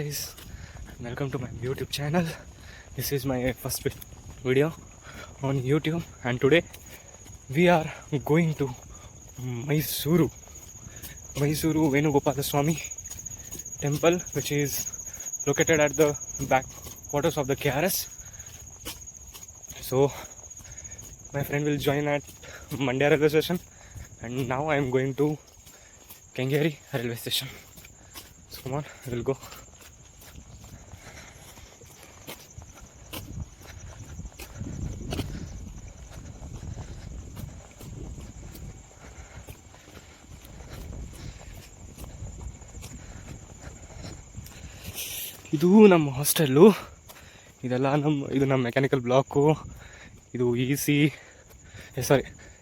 guys, welcome to my YouTube channel. This is my first video on YouTube, and today we are going to Mysuru Venugopala Swami temple, which is located at the back quarters of the KRS. So my friend will join at Mandya railway station, and now I am going to Kengeri railway station. So come on, we'll go. ಇದು ನಮ್ಮ hostel, ಇದೆಲ್ಲ ಇದು ನಮ್ಮ mechanical block, ಇದು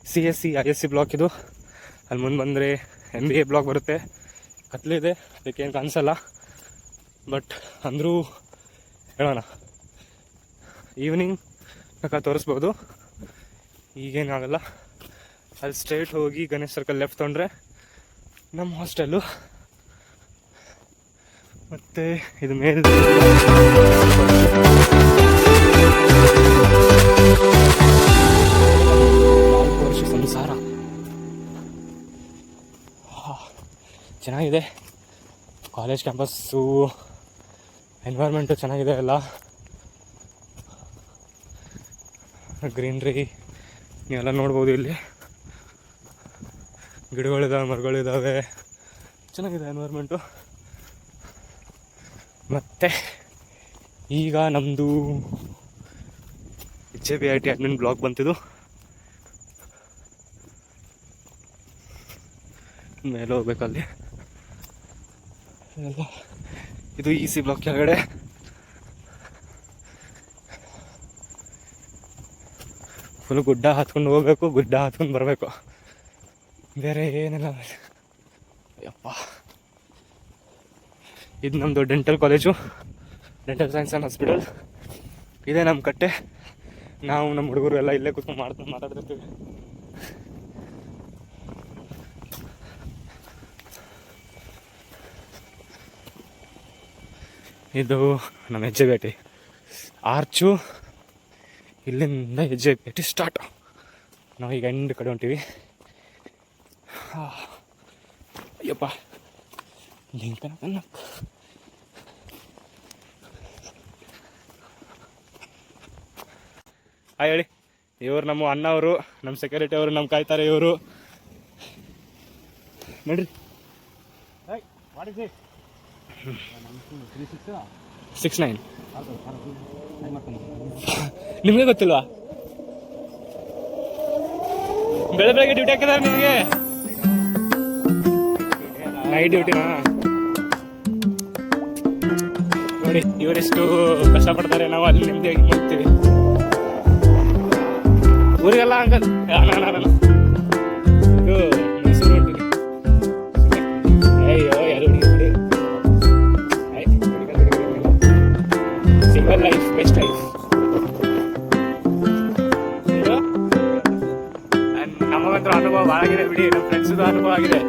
CSC ISC block. ಇದು ಅಲ್ಲಿ ಮುಂದೆ ಬಂದರೆ MBA ಬ್ಲಾಕ್ ಬರುತ್ತೆ. ಕತ್ಲಿದೆ, ಅದಕ್ಕೇನು ಕಾಣಿಸಲ್ಲ, ಬಟ್ ಅಂದರೂ ಹೇಳೋಣ ಈವ್ನಿಂಗ್ ತೋರಿಸ್ಬೋದು, ಈಗೇನಾಗಲ್ಲ. ಅಲ್ಲಿ ಸ್ಟ್ರೈಟ್ ಹೋಗಿ ಗಣೇಶ್ ಸರ್ಕಲ್ ಲೆಫ್ಟ್ ತೊಗೊಂಡ್ರೆ ನಮ್ಮ ಹಾಸ್ಟೆಲ್ಲು. ಮತ್ತು ಇದು ಮೇಲೆ ವರ್ಷ ಸಂಸಾರ ಚೆನ್ನಾಗಿದೆ. ಕಾಲೇಜ್ ಕ್ಯಾಂಪಸ್ಸು ಎನ್ವೈರ್ಮೆಂಟು ಚೆನ್ನಾಗಿದೆ, ಎಲ್ಲ ಗ್ರೀನ್ರಿ ನೀವೆಲ್ಲ ನೋಡ್ಬೋದು. ಇಲ್ಲಿ ಗಿಡಗಳಿದ್ದಾವೆ, ಮರಗಳಿದ್ದಾವೆ, ಚೆನ್ನಾಗಿದೆ ಎನ್ವೈರ್ಮೆಂಟು. ಮತ್ತು ಈಗ ನಮ್ಮದು HABIT ಅಡ್ಮಿನ್ ಬ್ಲಾಗ್ ಬಂತಿದ್ದು, ಮೇಲೆ ಹೋಗ್ಬೇಕಲ್ಲಿ. ಇದು EC ಬ್ಲಾಕ್ ಕೆಳಗಡೆ. ಫುಲ್ ಗುಡ್ಡ ಹತ್ಕೊಂಡು ಹೋಗ್ಬೇಕು, ಗುಡ್ಡ ಹತ್ಕೊಂಡು ಬರಬೇಕು, ಬೇರೆ ಏನಿಲ್ಲ. ಯಪ್ಪ, ಇದು ನಮ್ಮದು dental college, dental science and hospital. ಇದೇ ನಮ್ಮ ಕಟ್ಟೆ. ನಾವು ನಮ್ಮ ಹುಡುಗರು ಎಲ್ಲ ಇಲ್ಲೇ ಕೂತ್ಕೊಂಡು ಮಾತಾಡ್ತಿರ್ತೀವಿ. ಇದು ನಮ್ಮ HABIT ಆರ್ಚು. ಇಲ್ಲಿಂದ HABIT ಸ್ಟಾರ್ಟ್. ನಾವು ಈಗ ಎಂಡ್ ಕಡೆ ಹೊಂಟೀವಿ. ಅಯ್ಯಪ್ಪ, ಲಿಂಕನ ಕನ್ನ. ಹೇಳಿ, ಇವರು ನಮ್ಮ ಅಣ್ಣವರು, ನಮ್ಮ ಸೆಕ್ಯೂರಿಟಿ ಅವರು ನಮ್ಮ ಕಾಯ್ತಾರೆ. ಇವರು ನೋಡ್ರಿ, 69 ನಿಮಗೆ ಗೊತ್ತಿಲ್ವಾ? ಬೆಳಗ್ಗೆ ಡ್ಯೂಟಿ ಹಾಕಿದಾರೆ ನಿಮಗೆ, ನೈಟ್ ಡ್ಯೂಟಿನಾ? ನೋಡಿ ಇವರೆಷ್ಟು ಕಷ್ಟಪಡ್ತಾರೆ, ನಾವು ಅಲ್ಲಿ ನೆಮ್ಮದಿಯಾಗಿ ಮಾಡ್ತೀವಿ. ಊರಿಗೆಲ್ಲ ಅಂಕಲ್ ಇದು ಮೈಸೂರು ಹೊಂಟಿನಿ. ಅಯ್ಯೋ ಯಾರು ಹುಡುಗಿ, ಸಿಂಗಲ್ ಲೈಫ್ ಬೆಸ್ಟ್ ಲೈಫ್. ನಮಗಂತೂ ಅನುಭವ ಭಾಳ ಆಗಿದೆ ಬಿಡಿ, ನಮ್ಮ ಫ್ರೆಂಡ್ಸ್ದು ಅನುಭವ ಆಗಿದೆ.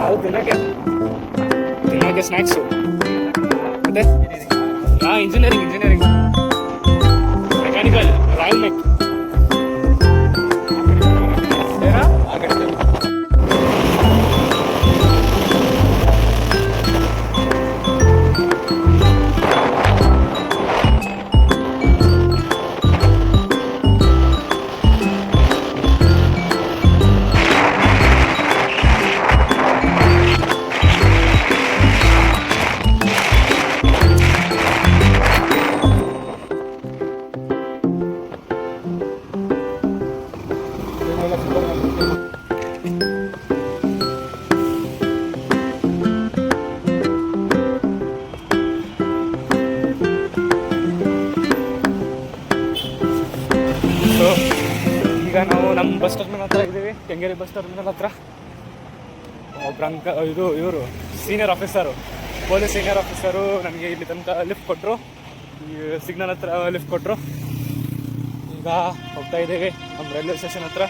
ಅದು ತಿನ್ನಕ್ಕೆ ಸ್ನ್ಯಾಕ್ಸು. ಮತ್ತೆ ಇಂಜಿನಿಯರಿಂಗ್ ಮೆಕ್ಯಾನಿಕಲ್ ರಾಯಲ್ ಮೆಕ್. ಈಗ ನಾವು ನಮ್ಮ ಬಸ್ ಟರ್ಮಿನಲ್ ಹತ್ರ ಇದ್ದೀವಿ, ಕೆಂಗೇರಿ ಬಸ್ ಟರ್ಮಿನಲ್ ಹತ್ರ. ಒಬ್ರು ಇವರು senior officer, police senior officer ನಮಗೆ ಇಲ್ಲಿ ತನಕ ಲಿಫ್ಟ್ ಕೊಟ್ಟರು, ಈ ಸಿಗ್ನಲ್ ಹತ್ರ ಲಿಫ್ಟ್ ಕೊಟ್ಟರು. ಈಗ ಹೋಗ್ತಾ ಇದ್ದೀವಿ ನಮ್ಮ ರೈಲ್ವೆ ಸ್ಟೇಷನ್ ಹತ್ರ.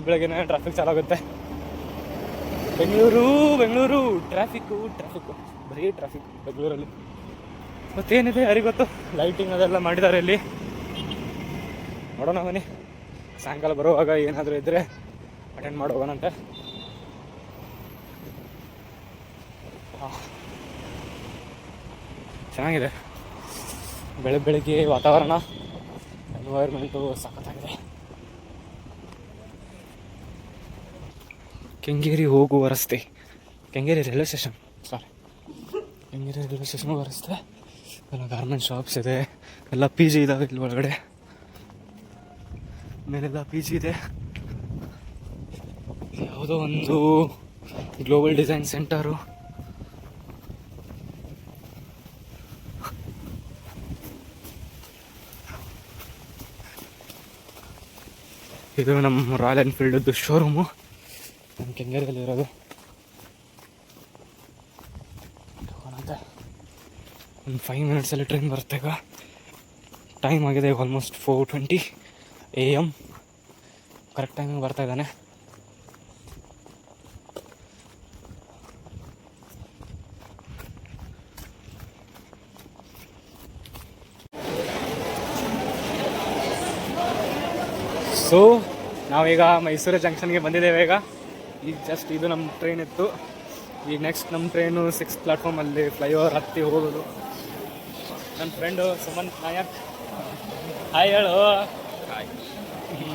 ಬೆಳಗ್ಗೆನೇ ಟ್ರಾಫಿಕ್ ಚಾಲಾಗುತ್ತೆ. ಬೆಂಗಳೂರು ಟ್ರಾಫಿಕ್ಕು ಬರೀ ಟ್ರಾಫಿಕ್ ಬೆಂಗಳೂರಲ್ಲಿ. ಮತ್ತೇನಿದೆ ಯಾರಿಗೆ ಗೊತ್ತು, ಲೈಟಿಂಗ್ ಅದೆಲ್ಲ ಮಾಡಿದ್ದಾರೆ ಇಲ್ಲಿ. ನೋಡೋಣ ಬನ್ನಿ, ಸಾಯಂಕಾಲ ಬರುವಾಗ ಏನಾದರೂ ಇದ್ದರೆ ಅಟೆಂಡ್ ಮಾಡಿ ಹೋಗೋಣಂತೆ. ಚೆನ್ನಾಗಿದೆ ಬೆಳಗ್ಗೆ ವಾತಾವರಣ, ಎನ್ವೈರ್ಮೆಂಟು ಸಖತ್ತಾಗಿದೆ. ಕೆಂಗೇರಿ ಹೋಗುವ ರಸ್ತೆ, ಕೆಂಗೇರಿ ರೈಲ್ವೆ ಸ್ಟೇಷನ್ ಹೋಗೋ ರಸ್ತೆ. ಎಲ್ಲ ಗಾರ್ಮೆಂಟ್ ಶಾಪ್ಸ್ ಇದೆ, ಎಲ್ಲ ಪಿ ಜಿ ಇದಾವೆ ಇಲ್ಲಿ ಒಳಗಡೆ. ಮೇಲೆಲ್ಲ ಪಿ ಜಿ ಇದೆ. ಯಾವುದೋ ಒಂದು ಗ್ಲೋಬಲ್ ಡಿಸೈನ್ ಸೆಂಟರು. ಇದು ನಮ್ಮ ರಾಯಲ್ ಎನ್ಫೀಲ್ಡ್ದು ಶೋರೂಮು, ನಮ್ಮ ಕೆಂಗೇರಿಯಲ್ಲಿ ಇರೋದು. ಒಂದು 5 ಮಿನಿಟ್ಸಲ್ಲಿ ಟ್ರೈನ್ ಬರುತ್ತೆ. ಈಗ ಟೈಮ್ ಆಗಿದೆ ಆಲ್ಮೋಸ್ಟ್ 4:20 AM. ಕರೆಕ್ಟ್ ಟೈಮಿಗೆ ಬರ್ತಾ ಇದ್ದಾನೆ. ಸೊ ನಾವೀಗ ಮೈಸೂರು ಜಂಕ್ಷನ್ಗೆ ಬಂದಿದ್ದೇವೆ. ಈಗ ಜಸ್ಟ್ ಇದು ನಮ್ಮ ಟ್ರೈನ್ ಇತ್ತು. ಈಗ ನೆಕ್ಸ್ಟ್ ನಮ್ಮ ಟ್ರೈನು 6th ಪ್ಲಾಟ್ಫಾರ್ಮಲ್ಲಿ ಫ್ಲೈಓವರ್ ಹತ್ತಿ ಹೋಗೋದು. ನನ್ನ ಫ್ರೆಂಡು ಸುಮನ್ ನಾಯಕ್, ಹಾಯ್ ಹೇಳು.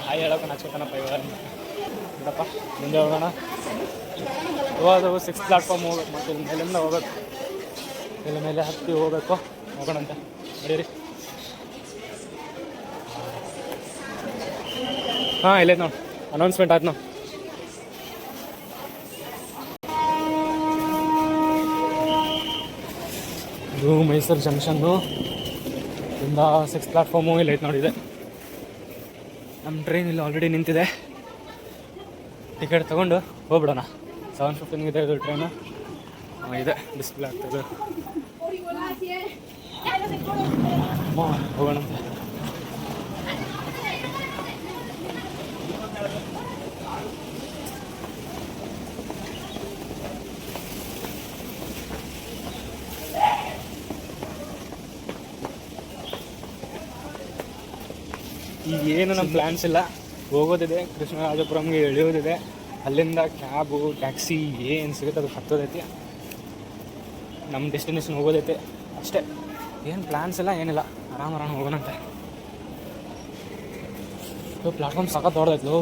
ಹಾಯ್ ಹೇಳೋಕೆ ನಾಚ್ಕೊತಾನಪ್ಪ ಇವಾಗ. ನೋಡಪ್ಪ ಮುಂದೆ ಹೋಗೋಣ. ಹೋಗೋದು 6th ಪ್ಲಾಟ್ಫಾರ್ಮ್ ಹೋಗ್ಬೇಕು, ಮತ್ತು ಇಲ್ಲಿ ಮೇಲಿಂದ ಹೋಗ್ಬೇಕು. ಇಲ್ಲಿ ಮೇಲೆ ಹತ್ತಿ ಹೋಗ್ಬೇಕು. ಹೋಗೋಣಂತ ನಡೀರಿ. ಹಾಂ ಇಲ್ಲೇ ನೋಡಿ, ಅನೌನ್ಸ್ಮೆಂಟ್ ಆಯ್ತು ನಾವು. ಇದು ಮೈಸೂರು ಜಂಕ್ಷನ್ನು ಇಂದ 6th ಪ್ಲಾಟ್ಫಾರ್ಮು ಇಲ್ಲಿ ಐತೆ ನೋಡಿದೆ. ನಮ್ಮ ಟ್ರೈನ್ ಇಲ್ಲಿ ಆಲ್ರೆಡಿ ನಿಂತಿದೆ. ಟಿಕೆಟ್ ತೊಗೊಂಡು ಹೋಗ್ಬಿಡೋಣ. 7:15 ಇದೆ ಇದು ಟ್ರೈನು. ಇದೆ ಡಿಸ್ಪ್ಲೇ ಆಗ್ತದೆ. ಹೋಗೋಣಂತೆ. ಈಗ ಏನು ನಮ್ಮ ಪ್ಲ್ಯಾನ್ಸ್ ಇಲ್ಲ. ಹೋಗೋದಿದೆ, ಕೃಷ್ಣರಾಜಪುರಂಗೆ ಇಳಿಯೋದಿದೆ. ಅಲ್ಲಿಂದ ಕ್ಯಾಬು ಟ್ಯಾಕ್ಸಿ ಏನು ಸಿಗುತ್ತೆ ಅದು ಹತ್ತೋದೈತಿ. ನಮ್ಮ ಡೆಸ್ಟಿನೇಷನ್ ಹೋಗೋದೈತೆ ಅಷ್ಟೇ. ಏನು ಪ್ಲ್ಯಾನ್ಸ್ ಇಲ್ಲ, ಏನಿಲ್ಲ. ಆರಾಮ ಹೋಗೋಣಂತೆ. ಪ್ಲಾಟ್ಫಾರ್ಮ್ ಸಖತ್ ದೊಡ್ಡದಾಯ್ತು.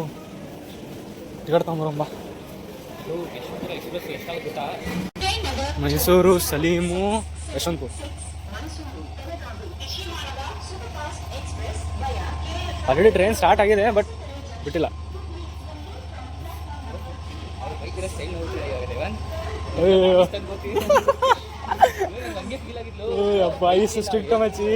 ಟಿಕೆಟ್ ತೊಗೊಂಬರಂಬ. Mysuru, Salem, Yeshwantpur. Already train start ಆಗಿದೆ, ಬಟ್ ಬಿಟ್ಟಿಲ್ಲ. ಅಪ್ಪ ಇಷ್ಟು ಸ್ಟ್ರಿಕ್ಟ್ ಮಚ್ಚಿ.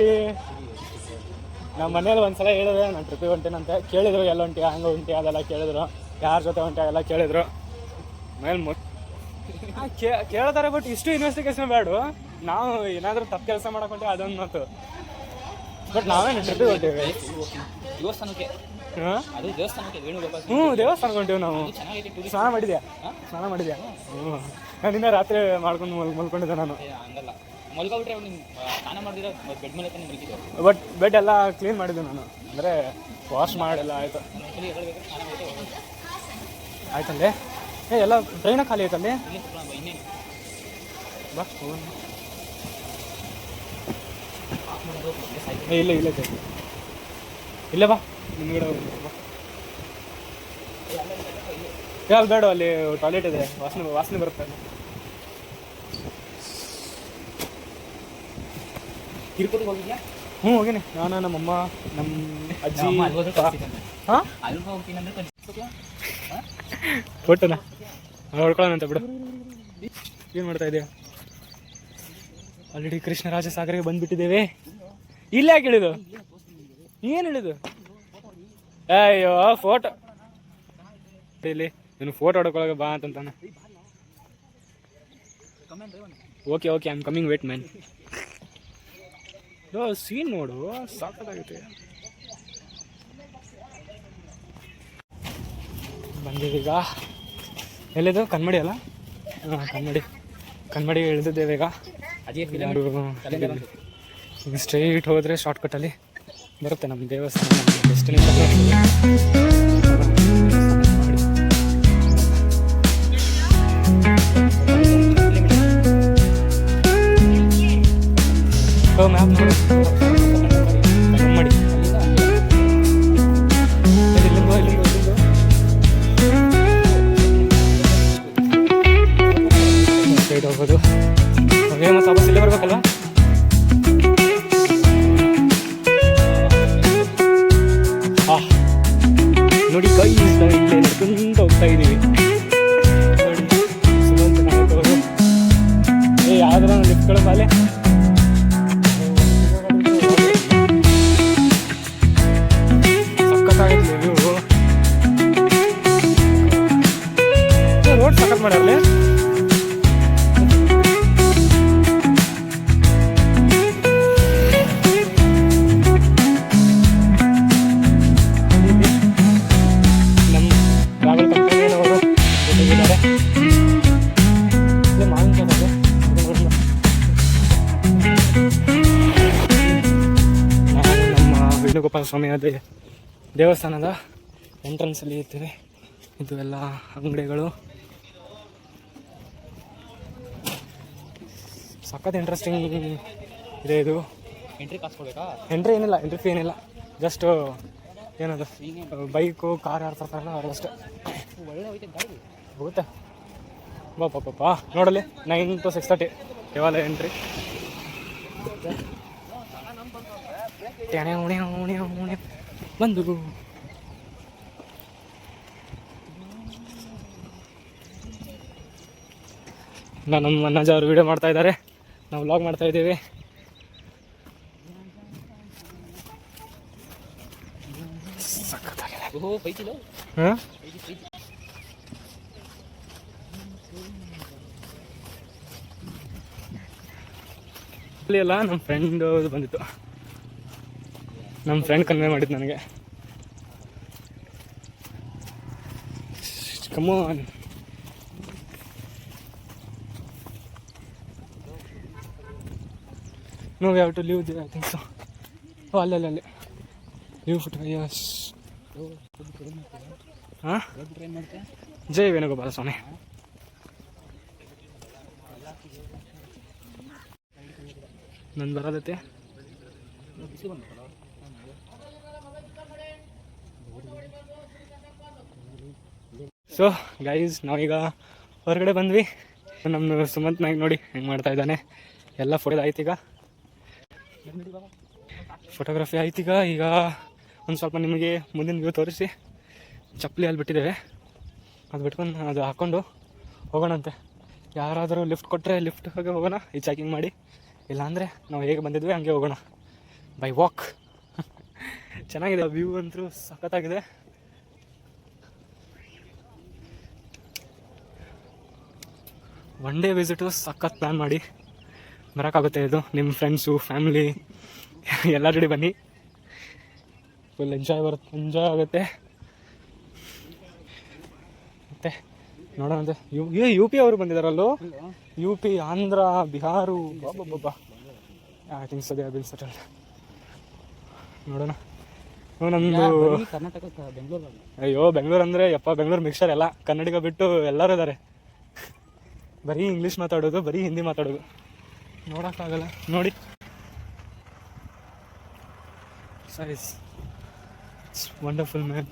ನಮ್ಮ ಮನೇಲಿ ಒಂದ್ಸಲ ಹೇಳಿದೆ ನಾನು ಟ್ರಿಪ್ಪಿಗೆ ಹೊಂಟೇನಂತೆ. ಕೇಳಿದ್ರು ಎಲ್ಲ ಹೊಂಟಿ, ಹಂಗೆ ಹೊಂಟಿ ಅದೆಲ್ಲ ಕೇಳಿದ್ರು. ಯಾರ ಜೊತೆ ಹೊಂಟಿ ಎಲ್ಲ ಕೇಳಿದ್ರು. ಮೇಲೆ ಕೇಳ್ತಾರೆ, ಬಟ್ ಇಷ್ಟು ಇನ್ವೆಸ್ಟಿಗೇಷನ್ ಬೇಡ. ನಾವು ಏನಾದರೂ ತಪ್ಪು ಕೆಲಸ ಮಾಡಕೊಂಡೆ ಅದೊಂದು ಮಾತು. ಬಟ್ ನಾವೇನು ಟ್ರಿಪ್ಪಿಗೆ ಹೊಂಟೇವೆ ದೇವಸ್ಥಾನಕ್ಕೆ. ಅದು ದೇವಸ್ಥಾನಕ್ಕೆ ದೇವಸ್ಥಾನಕ್ಕೆ ಹೊಂಟೇವೆ ನಾವು. ಸ್ನಾನ ಮಾಡಿದ್ಯಾ? ನಾನು ಇನ್ನೂ ರಾತ್ರಿ ಮಾಡ್ಕೊಂಡು ಮಲ್ಕೊಂಡಿದ್ದೆ ನಾನು. ಬಟ್ ಬೆಡ್ ಎಲ್ಲ ಕ್ಲೀನ್ ಮಾಡಿದ್ದೆ ನಾನು, ಅಂದರೆ ವಾಶ್ ಮಾಡಿಲ್ಲ. ಆಯಿತು ಆಯ್ತಲ್ಲೇ. ಎಲ್ಲ ಟ್ರೈನ ಖಾಲಿ ಆಯ್ತಲ್ಲಿ. ಬಾ ಇಲ್ಲ ಇಲ್ಲೇ ಬಾ. ನಿಮ್ಗಡೆ ಯಾವ್ದು ಬೇಡ, ಅಲ್ಲಿ ಟಾಯ್ಲೆಟ್ ಇದೆ. ವಾಸನೆ ಬರುತ್ತೆ. ತಿರುಪತಿಗೆ ಹೋಗಿದ್ಯಾ? ಹೋಗಿನಿ ನಾನು, ನಮ್ಮಮ್ಮ, ನಮ್ಮ ಅಜ್ಜಿ. ಹಾಂ ಕೊಟ್ಟನ ಹೊಡ್ಕೊಳ್ಳೋಣಂತ ಬಿಡು. ಏನು ಮಾಡ್ತಾ ಇದೆಯಾ? ಆಲ್ರೆಡಿ ಕೃಷ್ಣರಾಜ ಸಾಗರಿಗೆ ಬಂದುಬಿಟ್ಟಿದ್ದೇವೆ. ಇಲ್ಲ ಯಾಕೆ ಹೇಳಿದು? ಏನು ಹೇಳಿದು? ಅಯ್ಯೋ ಫೋಟೋ ಇಲ್ಲಿ ನೀನು ಫೋಟೋ ಹೊಡ್ಕೊಳಗೆ ಬಾ ಅಂತಂತಾನೆ. Okay I am coming, wait man. Scene ನೋಡು, ಸಾಕಾಗುತ್ತೆ. ಬಂದಿದ್ದೀಗ ಎಲ್ಲಿದು? ಕನ್ಮಡಿ ಅಲ್ಲ? ಕನ್ನಡಿ ಇಳಿದಿದ್ದೇವೆ ಈಗ. ಈಗ ಸ್ಟ್ರೈಟ್ ಹೋದರೆ ಶಾರ್ಟ್ಕಟ್ಟಲ್ಲಿ ಬರುತ್ತೆ ನಮ್ಮ ದೇವಸ್ಥಾನ, ನಮ್ಮ ಡೆಸ್ಟಿನೇಷನ್. ಮ್ಯಾಪ್ ಮಾಡಿ ಸೈಡ್ ಹೋಗೋದು. ಮತ್ತು ವಾಪಸ್ ಇಲ್ಲೇ ಬರ್ಬೇಕಲ್ವ? ನೋಡಿ ಕೈ ಇಲ್ಲೇ ನಡ್ಕೊಂಡು ಹೋಗ್ತಾ ಇದ್ದೀವಿ. ಸುಮಂತ್ ನಾಯಕ್ ಅವರು ಯಾವ್ದಾರ ಲಿಫ್ಟ್ಗಳ ಮೇಲೆ ಸಖತ್ತಾಗಿದ್ವಿ ನೀವು. ರೋಡ್ ಸಖತ್ ಮಾಡ್ಯಾರಲ್ಲ. ವೇಣುಗೋಪಾಲ ಸ್ವಾಮಿ ದೇವಸ್ಥಾನದ ಎಂಟ್ರೆನ್ಸಲ್ಲಿ ಇರ್ತೀವಿ. ಇದು ಎಲ್ಲ ಅಂಗಡಿಗಳು ಸಖತ್ ಇಂಟ್ರೆಸ್ಟಿಂಗ್ ಇದೆ. ಇದು ಎಂಟ್ರಿ ಕಾಸು ಕೊಡಬೇಕಾ? ಎಂಟ್ರಿ ಏನಿಲ್ಲ, ಎಂಟ್ರಿ ಫೀ ಏನಿಲ್ಲ. ಜಸ್ಟ್ ಏನದು ಬೈಕು ಕಾರ್ ಯಾರು ತರ್ತಾರಲ್ಲ ಅವ್ರು ಅಷ್ಟೇ. ಒಳ್ಳೆ ಹೋಯ್ತು ಗಾಡಿ ಹೋಗುತ್ತೆ. ಬಾ ನೋಡಲಿ 9 to 6:30 ದೇವಾಲಯ ಎಂಟ್ರಿ. ಬಂದು ನಮ್ಮ ಅಣ್ಣಾಜಿ ಅವರು ವಿಡಿಯೋ ಮಾಡ್ತಾ ಇದ್ದಾರೆ, ನಾವು ವ್ಲಾಗ್ ಮಾಡ್ತಾ ಇದ್ದೀವಿ. ಸಖತ್ತಾಗಿದೆ. ಹಾಂ ಅಲ್ಲಿ ಅಲ್ಲ, ನಮ್ಮ ಫ್ರೆಂಡ್ ಬಂದಿತ್ತು. ನಮ್ಮ ಫ್ರೆಂಡ್ ಕನ್ವೆ ಮಾಡಿದ್ದು ನನಗೆ. ಕಮಾನ್. No, we have to leave there, I think so. Oh, ಅಲ್ಲಿ leave for 2 years. ಹಾಂ, ಜೈ ವೇಣುಗೋಪಾಲ ಸ್ವಾಮಿ. ನಂದು ಬರೋದೈತೆ. ಸೊ ಗೈಸ್, ನಾವೀಗ ಹೊರಗಡೆ ಬಂದ್ವಿ. ನಮ್ಮ ಸುಮಂತ್ ನಾಯ್ಕ್ ನೋಡಿ ಹೆಂಗೆ ಮಾಡ್ತಾ ಇದ್ದಾನೆ. ಎಲ್ಲ ಫೋಟೋ ಆಯ್ತೀಗ, ಫೋಟೋಗ್ರಫಿ ಆಯ್ತೀಗ. ಈಗ ಒಂದು ಸ್ವಲ್ಪ ನಿಮಗೆ ಮುಂದಿನ ವ್ಯೂ ತೋರಿಸಿ ಚಪ್ಪಲಿ ಅಲ್ಲಿ ಬಿಟ್ಟಿದ್ದೇವೆ, ಅದು ಬಿಟ್ಕೊಂಡು ಅದು ಹಾಕ್ಕೊಂಡು ಹೋಗೋಣಂತೆ. ಯಾರಾದರೂ ಲಿಫ್ಟ್ ಕೊಟ್ಟರೆ ಲಿಫ್ಟ್ ಹೋಗಿ ಹೋಗೋಣ, ಈ ಚೆಕಿಂಗ್ ಮಾಡಿ. ಇಲ್ಲಾಂದರೆ ನಾವು ಹೇಗೆ ಬಂದಿದ್ವಿ ಹಂಗೆ ಹೋಗೋಣ ಬೈ ವಾಕ್. ಚೆನ್ನಾಗಿದೆ ವ್ಯೂ ಅಂತೂ, ಸಖತ್ತಾಗಿದೆ. ಒನ್ ಡೇ ವಿಸಿಟು ಸಖತ್ ಪ್ಲ್ಯಾನ್ ಮಾಡಿ ಬರೋಕ್ಕಾಗುತ್ತೆ. ಇದು ನಿಮ್ಮ ಫ್ರೆಂಡ್ಸು, ಫ್ಯಾಮಿಲಿ ಎಲ್ಲ ಜೊತೆ ಬನ್ನಿ, ಫುಲ್ ಎಂಜಾಯ್ ಆಗುತ್ತೆ. ಮತ್ತು ನೋಡೋಣ, ಯು ಪಿ ಅವರು ಬಂದಿದ್ದಾರಲ್ಲೋ, ಯು ಪಿ, ಆಂಧ್ರ, ಬಿಹಾರು, ಬಾಬಾ I think so they have been settled. ನೋಡೋಣ. ನಮ್ಮದು ಕರ್ನಾಟಕ, ಬೆಂಗಳೂರು. ಅಯ್ಯೋ, ಬೆಂಗಳೂರು ಅಂದರೆ ಯಪ್ಪ, ಬೆಂಗಳೂರು ಮಿಕ್ಸರ್ ಎಲ್ಲ. ಕನ್ನಡಿಗ ಬಿಟ್ಟು ಎಲ್ಲರೂ ಇದ್ದಾರೆ. ಬರೀ ಇಂಗ್ಲೀಷ್ ಮಾತಾಡೋದು, ಬರೀ ಹಿಂದಿ ಮಾತಾಡೋದು, ನೋಡೋಕ್ಕಾಗಲ್ಲ. ನೋಡಿ size, it's wonderful man.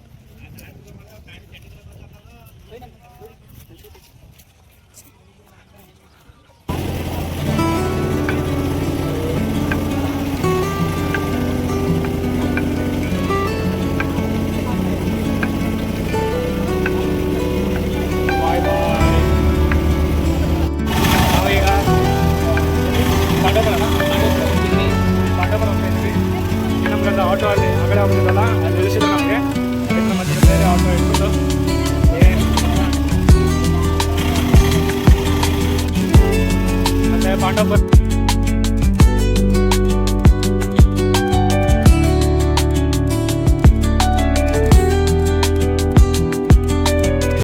Auto ಅಲ್ಲಿ ಆಗಡೆ ಹೋಗ್ತಿದ್ದಲ್ಲ, ಅಲ್ಲಿ ನಿಲ್ಲಿಸಿಲ್ಲ ನಮಗೆ. ಮತ್ತೆ ಬೇರೆ ಆಟೋ ಇಟ್ಬಿಟ್ಟು ಮತ್ತೆ ಪಾಂಡವಪುರ